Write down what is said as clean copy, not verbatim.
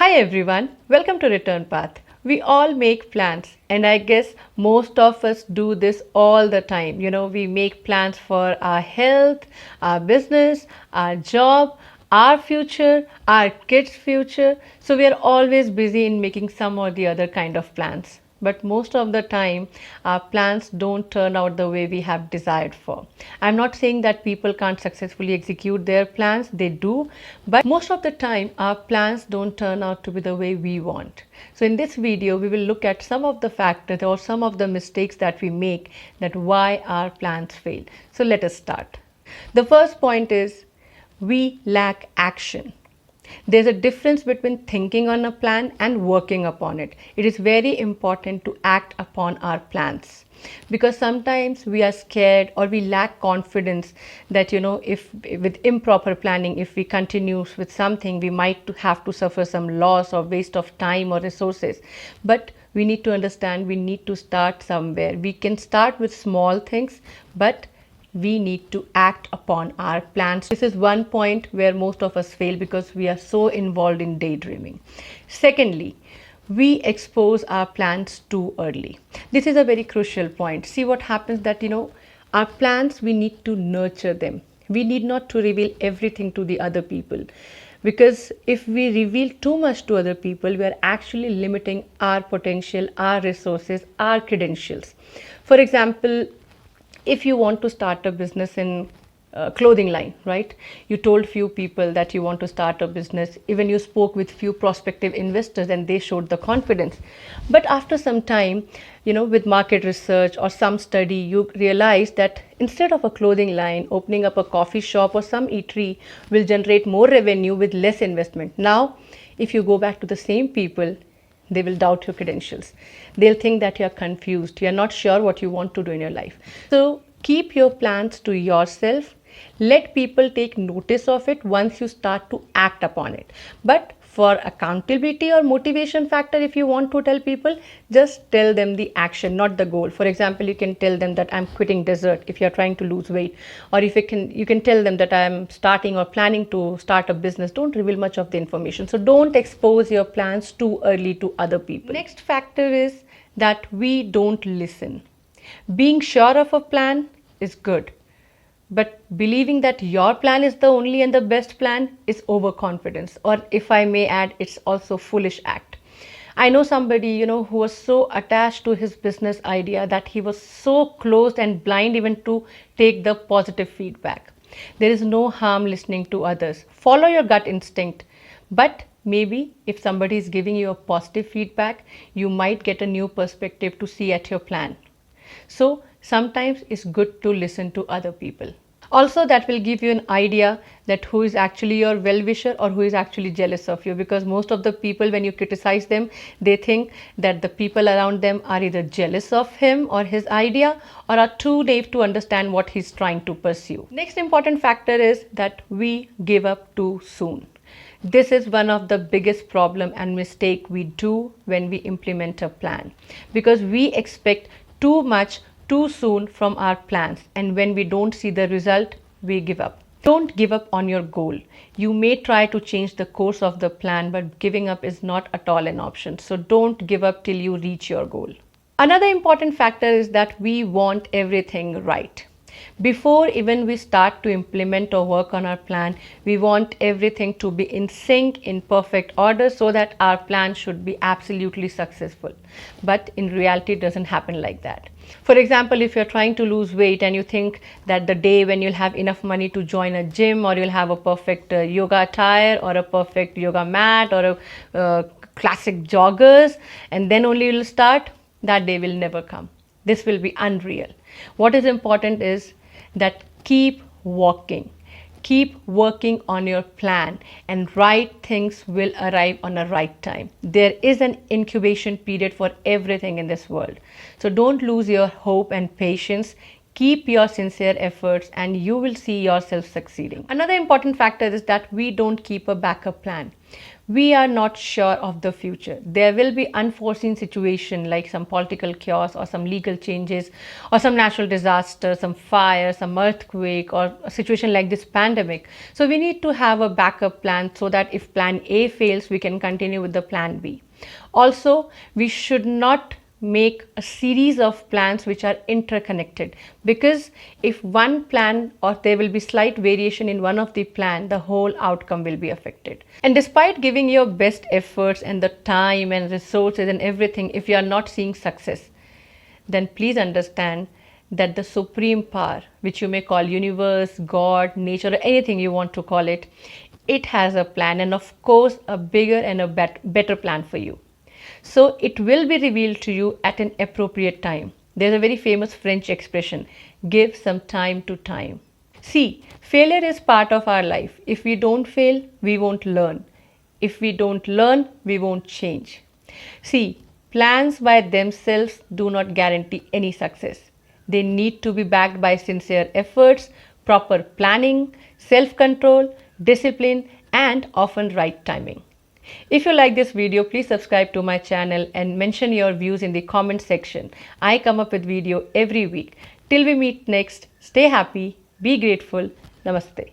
Hi everyone, welcome to Return Path. We all make plans, and I guess most of us do this all the time. We make plans for our health, our business, our job, our future, our kids' future. So we are always busy in making some or the other kind of plans. But most of the time, our plans don't turn out the way we have desired for. I'm not saying that people can't successfully execute their plans, they do, but most of the time, our plans don't turn out to be the way we want. So in this video, we will look at some of the factors or some of the mistakes that we make that why our plans fail. So let us start. The first point is we lack action. There's a difference between thinking on a plan and working upon it. It is very important to act upon our plans because sometimes we are scared or we lack confidence that if with improper planning, if we continue with something, we might have to suffer some loss or waste of time or resources. But we need to understand we need to start somewhere. We can start with small things, but we need to act upon our plans. This is one point where most of us fail because we are so involved in daydreaming. Secondly, we expose our plans too early. This is a very crucial point. See what happens that, our plans, we need to nurture them. We need not to reveal everything to the other people. Because if we reveal too much to other people, we are actually limiting our potential, our resources, our credentials. For example, if you want to start a business in clothing line, right? You told few people that you want to start a business. Even you spoke with few prospective investors and they showed the confidence. But after some time, with market research or some study, you realize that instead of a clothing line, opening up a coffee shop or some eatery will generate more revenue with less investment. Now, if you go back to the same people, they will doubt your credentials. They'll think that you're confused. You're not sure what you want to do in your life. So keep your plans to yourself. Let people take notice of it once you start to act upon it. But for accountability or motivation factor, if you want to tell people, just tell them the action, not the goal. For example, you can tell them that I'm quitting dessert if you're trying to lose weight. Or if you can tell them that I'm starting or planning to start a business. Don't reveal much of the information. So don't expose your plans too early to other people. Next factor is that we don't listen. Being sure of a plan is good. But believing that your plan is the only and the best plan is overconfidence. Or if I may add, it's also foolish act. I know somebody, who was so attached to his business idea that he was so closed and blind even to take the positive feedback. There is no harm listening to others. Follow your gut instinct. But maybe if somebody is giving you a positive feedback, you might get a new perspective to see at your plan. So sometimes it's good to listen to other people. Also, that will give you an idea that who is actually your well-wisher or who is actually jealous of you, because most of the people, when you criticize them, they think that the people around them are either jealous of him or his idea or are too naive to understand what he's trying to pursue. Next important factor is that we give up too soon. This is one of the biggest problem and mistake we do when we implement a plan, because we expect too much too soon from our plans, and when we don't see the result, we give up. Don't give up on your goal. You may try to change the course of the plan, but giving up is not at all an option. So don't give up till you reach your goal. Another important factor is that we want everything right. Before even we start to implement or work on our plan, we want everything to be in sync, in perfect order, so that our plan should be absolutely successful. But in reality, it doesn't happen like that. For example, if you're trying to lose weight and you think that the day when you'll have enough money to join a gym, or you'll have a perfect yoga attire or a perfect yoga mat or a classic joggers, and then only you'll start, that day will never come. This will be unreal. What is important is that keep walking. Keep working on your plan, and right things will arrive on a right time. There is an incubation period for everything in this world. So don't lose your hope and patience. Keep your sincere efforts and you will see yourself succeeding. Another important factor is that we don't keep a backup plan. we are not sure of the future. There will be unforeseen situation like some political chaos or some legal changes or some natural disaster, some fire, some earthquake, or a situation like this pandemic. So we need to have a backup plan so that if plan A fails, we can continue with the plan B. Also, we should not make a series of plans which are interconnected, because if one plan or there will be slight variation in one of the plan, the whole outcome will be affected. And despite giving your best efforts and the time and resources and everything, if you are not seeing success, then please understand that the supreme power, which you may call universe, God, nature, or anything you want to call it, it has a plan, and of course a bigger and a better plan for you. So it will be revealed to you at an appropriate time. There's a very famous French expression, give some time to time. See, failure is part of our life. If we don't fail, we won't learn. If we don't learn, we won't change. See, plans by themselves do not guarantee any success. They need to be backed by sincere efforts, proper planning, self-control, discipline, and often right timing. If you like this video, please subscribe to my channel and mention your views in the comment section. I come up with video every week. Till we meet next, stay happy, be grateful. Namaste.